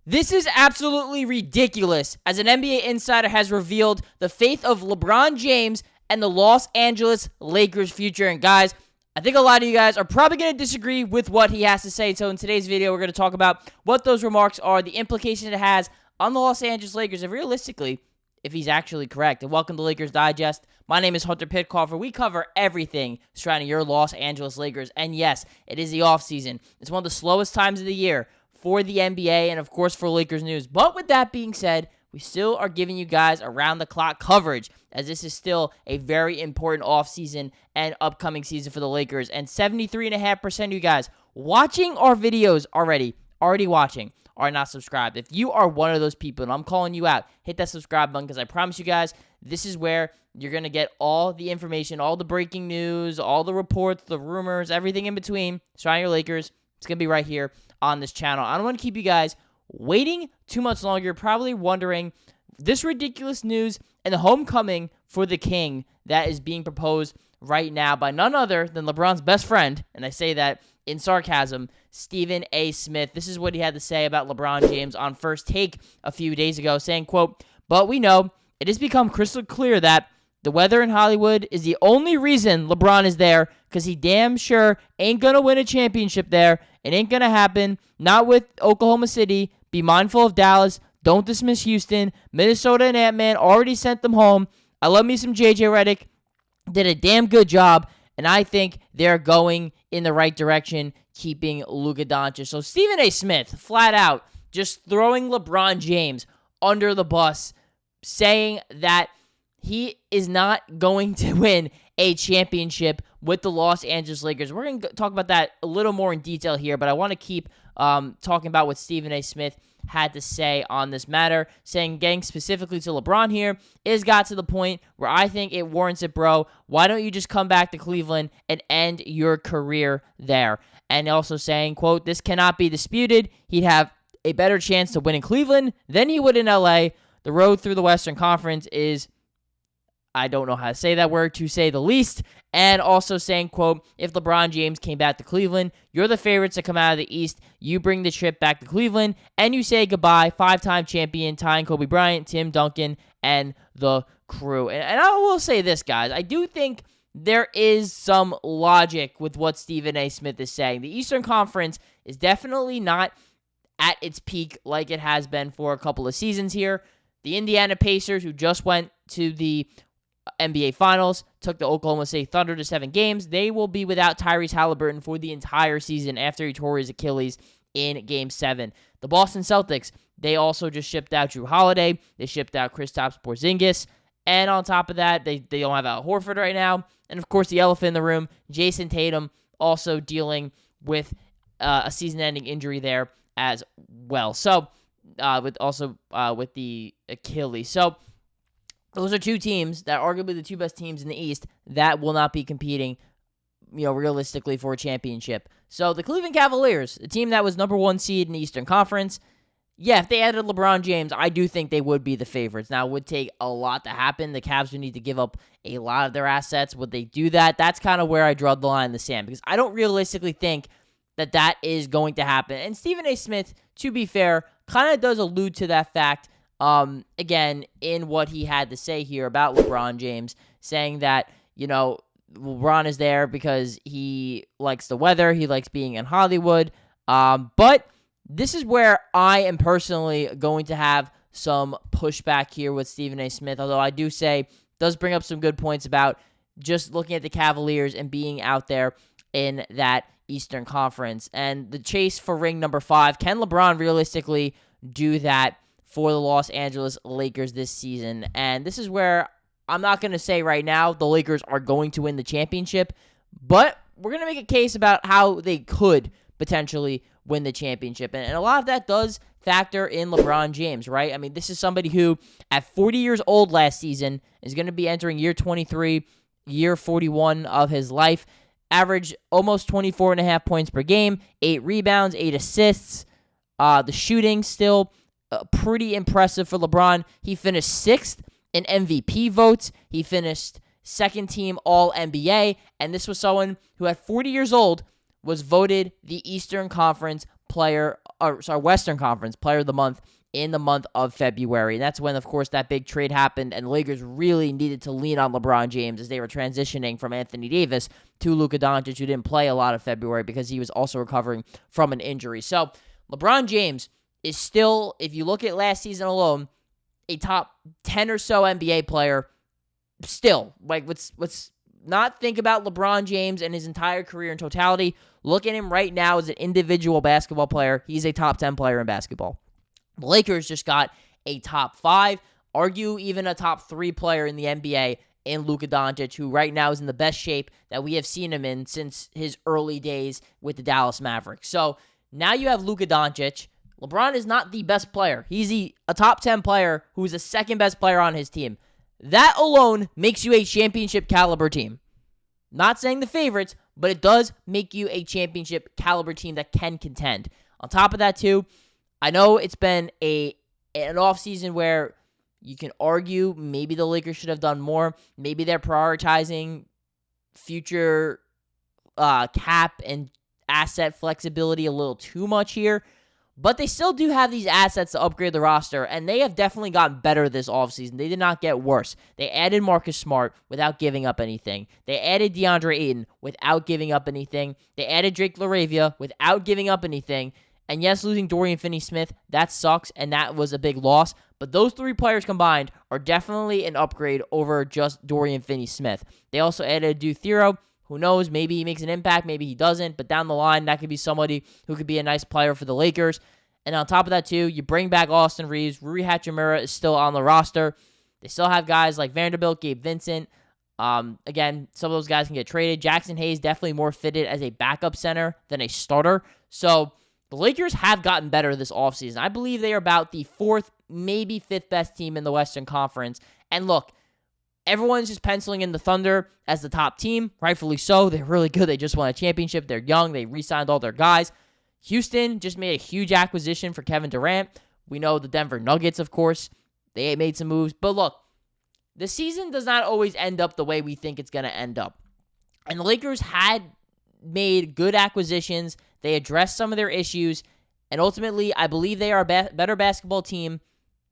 This is absolutely ridiculous, as an NBA insider has revealed the fate of LeBron James and the Los Angeles Lakers' future. And guys, I think a lot of you guys are probably going to disagree with what he has to say. So in today's video, we're going to talk about what those remarks are, the implications it has on the Los Angeles Lakers, and realistically, if he's actually correct. And welcome to Lakers Digest. My name is Hunter Pitcoff, where we cover everything surrounding your Los Angeles Lakers. And yes, it is the offseason. It's one of the slowest times of the year for the NBA and, of course, for Lakers news. But with that being said, we still are giving you guys around-the-clock coverage, as this is still a very important offseason and upcoming season for the Lakers. And 73.5% of you guys watching our videos already watching, are not subscribed. If you are one of those people, and I'm calling you out, hit that subscribe button, because I promise you guys, this is where you're going to get all the information, all the breaking news, all the reports, the rumors, everything in between surrounding your Lakers. It's going to be right here on this channel. I don't want to keep you guys waiting too much longer. You're probably wondering this ridiculous news and the homecoming for the King that is being proposed right now by none other than LeBron's best friend, and I say that in sarcasm, Stephen A. Smith. This is what he had to say about LeBron James on First Take a few days ago, saying, quote, "But we know it has become crystal clear that the weather in Hollywood is the only reason LeBron is there, because he damn sure ain't going to win a championship there. It ain't going to happen. Not with Oklahoma City. Be mindful of Dallas. Don't dismiss Houston. Minnesota and Ant-Man already sent them home. I love me some J.J. Redick. Did a damn good job. And I think they're going in the right direction, keeping Luka Doncic." So Stephen A. Smith, flat out, just throwing LeBron James under the bus, saying that he is not going to win a championship with the Los Angeles Lakers. We're going to talk about that a little more in detail here, but I want to keep talking about what Stephen A. Smith had to say on this matter, saying, getting specifically to LeBron here, it has got to the point where I think it warrants it, bro. Why don't you just come back to Cleveland and end your career there? And also saying, quote, "This cannot be disputed. He'd have a better chance to win in Cleveland than he would in LA. The road through the Western Conference is," I don't know how to say that word, to say the least. And also saying, quote, "If LeBron James came back to Cleveland, you're the favorites to come out of the East. You bring the trip back to Cleveland, and you say goodbye, five-time champion, tying Kobe Bryant, Tim Duncan, and the crew." And I will say this, guys. I do think there is some logic with what Stephen A. Smith is saying. The Eastern Conference is definitely not at its peak like it has been for a couple of seasons here. The Indiana Pacers, who just went to the NBA Finals, took the Oklahoma City Thunder to 7 games. They will be without Tyrese Halliburton for the entire season after he tore his Achilles in Game 7. The Boston Celtics, they also just shipped out Drew Holiday. They shipped out Kristaps Porzingis. And on top of that, they don't have Al Horford right now. And, of course, the elephant in the room, Jason Tatum, also dealing with a season-ending injury there as well. So, with the Achilles. So, those are two teams that are arguably the two best teams in the East that will not be competing, realistically for a championship. So the Cleveland Cavaliers, the team that was number 1 seed in the Eastern Conference, yeah, if they added LeBron James, I do think they would be the favorites. Now, it would take a lot to happen. The Cavs would need to give up a lot of their assets. Would they do that? That's kind of where I draw the line in the sand, because I don't realistically think that is going to happen. And Stephen A. Smith, to be fair, kind of does allude to that fact, again, in what he had to say here about LeBron James, saying that, LeBron is there because he likes the weather, he likes being in Hollywood, but this is where I am personally going to have some pushback here with Stephen A. Smith, although I do say, does bring up some good points about just looking at the Cavaliers and being out there in that Eastern Conference. And the chase for ring number 5, can LeBron realistically do that for the Los Angeles Lakers this season? And this is where I'm not going to say right now the Lakers are going to win the championship, but we're going to make a case about how they could potentially win the championship. And a lot of that does factor in LeBron James, right? I mean, this is somebody who, at 40 years old last season, is going to be entering year 23, year 41 of his life, averaged almost 24.5 points per game, 8 rebounds, 8 assists. The shooting still pretty impressive for LeBron. He finished 6th in MVP votes. He finished second team All-NBA, and this was someone who at 40 years old was voted the Eastern Conference Player Western Conference Player of the Month in the month of February. And that's when, of course, that big trade happened, and the Lakers really needed to lean on LeBron James as they were transitioning from Anthony Davis to Luka Doncic, who didn't play a lot of February because he was also recovering from an injury. So LeBron James is still, if you look at last season alone, a top 10 or so NBA player still. Like, let's not think about LeBron James and his entire career in totality. Look at him right now as an individual basketball player. He's a top 10 player in basketball. The Lakers just got a top 5, argue even a top 3 player in the NBA in Luka Doncic, who right now is in the best shape that we have seen him in since his early days with the Dallas Mavericks. So now you have Luka Doncic. LeBron is not the best player. He's a top 10 player who's the second best player on his team. That alone makes you a championship caliber team. Not saying the favorites, but it does make you a championship caliber team that can contend. On top of that, too, I know it's been an offseason where you can argue maybe the Lakers should have done more. Maybe they're prioritizing future cap and asset flexibility a little too much here. But they still do have these assets to upgrade the roster, and they have definitely gotten better this offseason. They did not get worse. They added Marcus Smart without giving up anything. They added DeAndre Ayton without giving up anything. They added Drake LaRavia without giving up anything. And yes, losing Dorian Finney-Smith, that sucks, and that was a big loss. But those 3 players combined are definitely an upgrade over just Dorian Finney-Smith. They also added Duke Thero. Who knows? Maybe he makes an impact. Maybe he doesn't. But down the line, that could be somebody who could be a nice player for the Lakers. And on top of that, too, you bring back Austin Reaves. Rui Hachimura is still on the roster. They still have guys like Vanderbilt, Gabe Vincent. Again, some of those guys can get traded. Jackson Hayes definitely more fitted as a backup center than a starter. So the Lakers have gotten better this offseason. I believe they are about the 4th, maybe 5th best team in the Western Conference. And look, everyone's just penciling in the Thunder as the top team. Rightfully so. They're really good. They just won a championship. They're young. They re-signed all their guys. Houston just made a huge acquisition for Kevin Durant. We know the Denver Nuggets, of course. They made some moves. But look, the season does not always end up the way we think it's going to end up. And the Lakers had made good acquisitions. They addressed some of their issues. And ultimately, I believe they are a better basketball team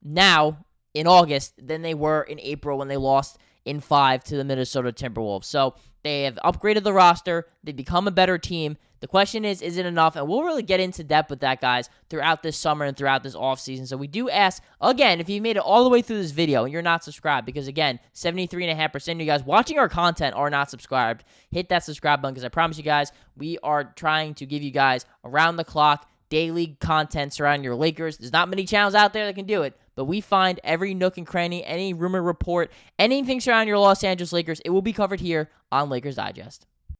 now in August than they were in April when they lost in 5 to the Minnesota Timberwolves. So they have upgraded the roster. They've become a better team. The question is it enough? And we'll really get into depth with that, guys, throughout this summer and throughout this offseason. So we do ask, again, if you've made it all the way through this video and you're not subscribed, because, again, 73.5% of you guys watching our content are not subscribed, hit that subscribe button, because I promise you guys, we are trying to give you guys around-the-clock daily content surrounding your Lakers. There's not many channels out there that can do it, but we find every nook and cranny, any rumor report, anything surrounding your Los Angeles Lakers, it will be covered here on Lakers Digest.